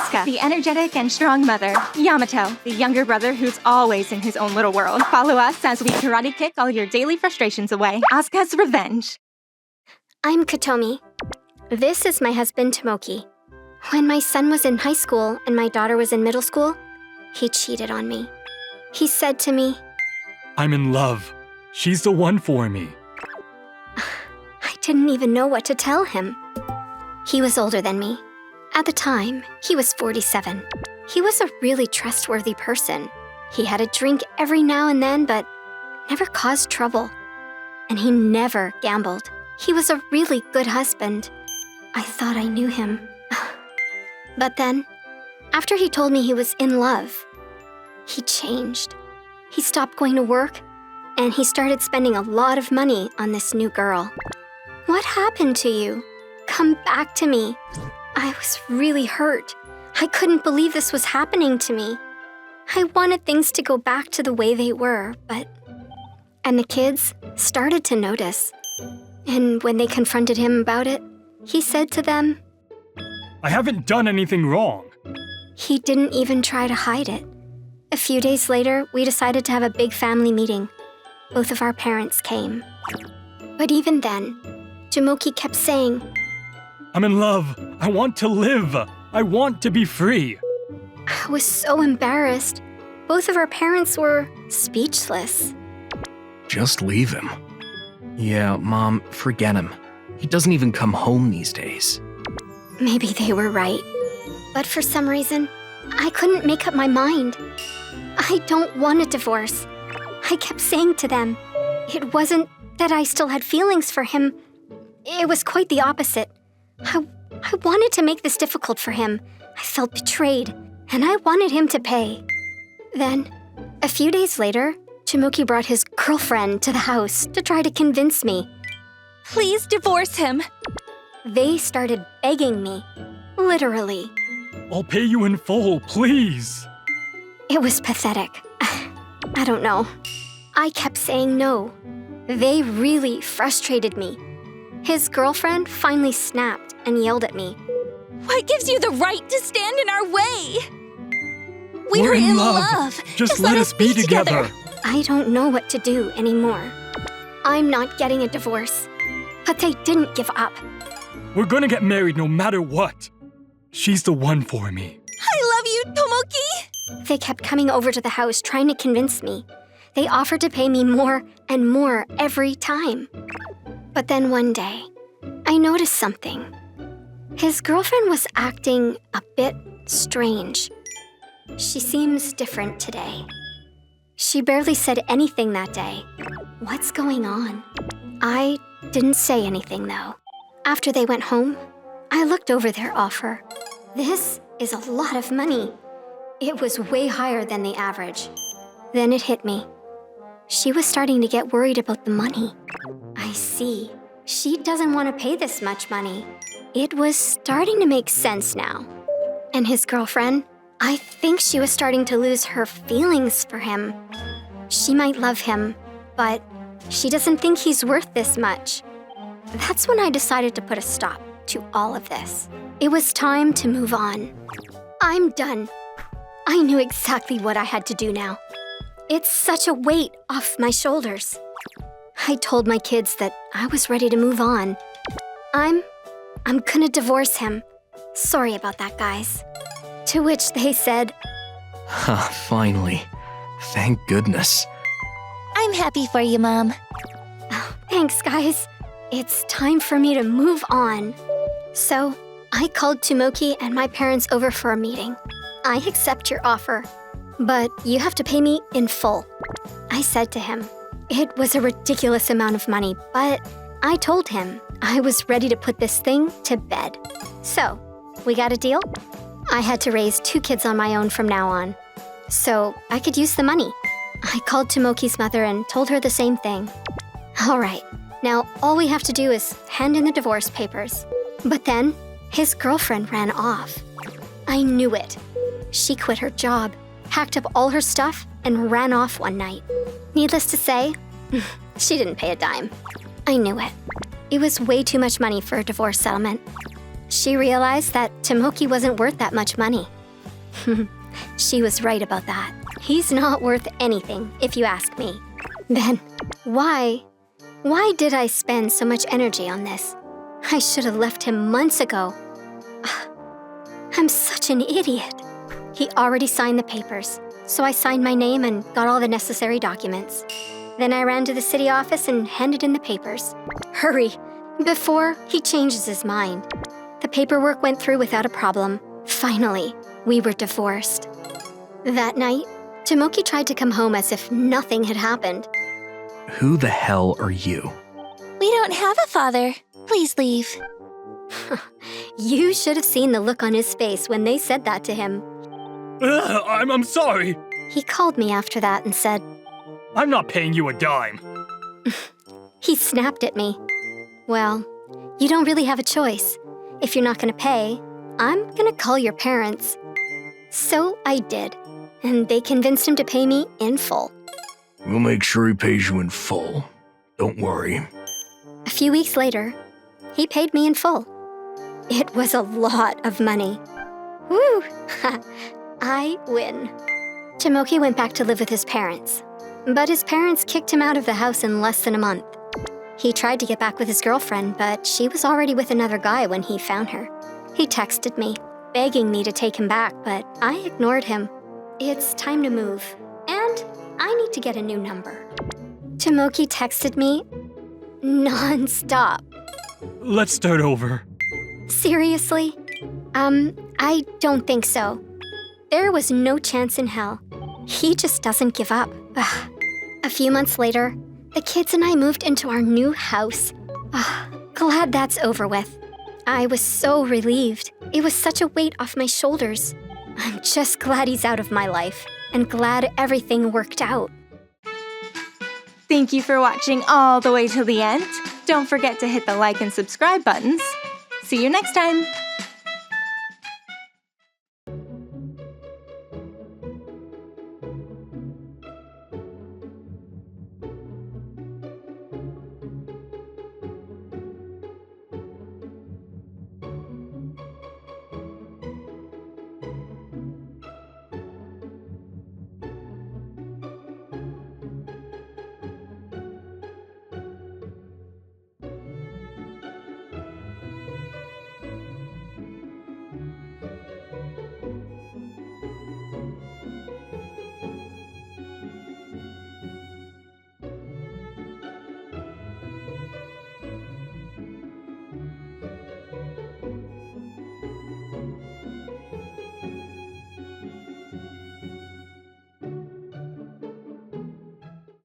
Aska, the energetic and strong mother. Yamato, the younger brother who's always in his own little world. Follow us as we karate kick all your daily frustrations away. Asuka's Revenge. I'm Kotomi. This is my husband, Tomoki. When my son was in high school and my daughter was in middle school, he cheated on me. He said to me, I'm in love. She's the one for me. I didn't even know what to tell him. He was older than me. At the time, he was 47. He was a really trustworthy person. He had a drink every now and then, but never caused trouble. And he never gambled. He was a really good husband. I thought I knew him. But then, after he told me he was in love, he changed. He stopped going to work, and he started spending a lot of money on this new girl. What happened to you? Come back to me. I was really hurt. I couldn't believe this was happening to me. I wanted things to go back to the way they were, but... And the kids started to notice. And when they confronted him about it, he said to them, I haven't done anything wrong. He didn't even try to hide it. A few days later, we decided to have a big family meeting. Both of our parents came. But even then, Tomoki kept saying, I'm in love. I want to live. I want to be free. I was so embarrassed. Both of our parents were speechless. Just leave him. Yeah, Mom, forget him. He doesn't even come home these days. Maybe they were right. But for some reason, I couldn't make up my mind. I don't want a divorce. I kept saying to them, it wasn't that I still had feelings for him. It was quite the opposite. I wanted to make this difficult for him. I felt betrayed, and I wanted him to pay. Then, a few days later, Tomoki brought his girlfriend to the house to try to convince me. Please divorce him. They started begging me, literally. I'll pay you in full, please. It was pathetic. I don't know. I kept saying no. They really frustrated me. His girlfriend finally snapped and yelled at me. What gives you the right to stand in our way? We're in love. Just let us be together. I don't know what to do anymore. I'm not getting a divorce. But they didn't give up. We're gonna get married no matter what. She's the one for me. I love you, Tomoki. They kept coming over to the house trying to convince me. They offered to pay me more and more every time. But then one day, I noticed something. His girlfriend was acting a bit strange. She seems different today. She barely said anything that day. What's going on? I didn't say anything, though. After they went home, I looked over their offer. This is a lot of money. It was way higher than the average. Then it hit me. She was starting to get worried about the money. I see. She doesn't want to pay this much money. It was starting to make sense now. And his girlfriend, I think she was starting to lose her feelings for him. She might love him, but she doesn't think he's worth this much. That's when I decided to put a stop to all of this. It was time to move on. I'm done. I knew exactly what I had to do now. It's such a weight off my shoulders. I told my kids that I was ready to move on. I'm gonna divorce him. Sorry about that, guys. To which they said, Finally. Thank goodness. I'm happy for you, Mom. Thanks, guys. It's time for me to move on. So, I called Tomoki and my parents over for a meeting. I accept your offer, but you have to pay me in full. I said to him, it was a ridiculous amount of money, but I told him I was ready to put this thing to bed. So, we got a deal? I had to raise 2 kids on my own from now on, so I could use the money. I called Tomoki's mother and told her the same thing. All right, now all we have to do is hand in the divorce papers. But then, his girlfriend ran off. I knew it. She quit her job, packed up all her stuff, and ran off one night. Needless to say, she didn't pay a dime. I knew it. It was way too much money for a divorce settlement. She realized that Tomoki wasn't worth that much money. She was right about that. He's not worth anything, if you ask me. Then, why did I spend so much energy on this? I should have left him months ago. I'm such an idiot. He already signed the papers, so I signed my name and got all the necessary documents. Then I ran to the city office and handed in the papers. Hurry, before he changes his mind. The paperwork went through without a problem. Finally, we were divorced. That night, Tomoki tried to come home as if nothing had happened. Who the hell are you? We don't have a father. Please leave. You should have seen the look on his face when they said that to him. I'm sorry. He called me after that and said, I'm not paying you a dime. he snapped at me. Well, you don't really have a choice. If you're not going to pay, I'm going to call your parents. So I did, and they convinced him to pay me in full. We'll make sure he pays you in full. Don't worry. A few weeks later, he paid me in full. It was a lot of money. Woo! I win. Tomoki went back to live with his parents, but his parents kicked him out of the house in less than a month. He tried to get back with his girlfriend, but she was already with another guy when he found her. He texted me, begging me to take him back, but I ignored him. It's time to move, and I need to get a new number. Tomoki texted me non-stop. Let's start over. Seriously? I don't think so. There was no chance in hell. He just doesn't give up. Ugh. A few months later, the kids and I moved into our new house. Glad that's over with. I was so relieved. It was such a weight off my shoulders. I'm just glad he's out of my life, and glad everything worked out. Thank you for watching all the way till the end. Don't forget to hit the like and subscribe buttons. See you next time!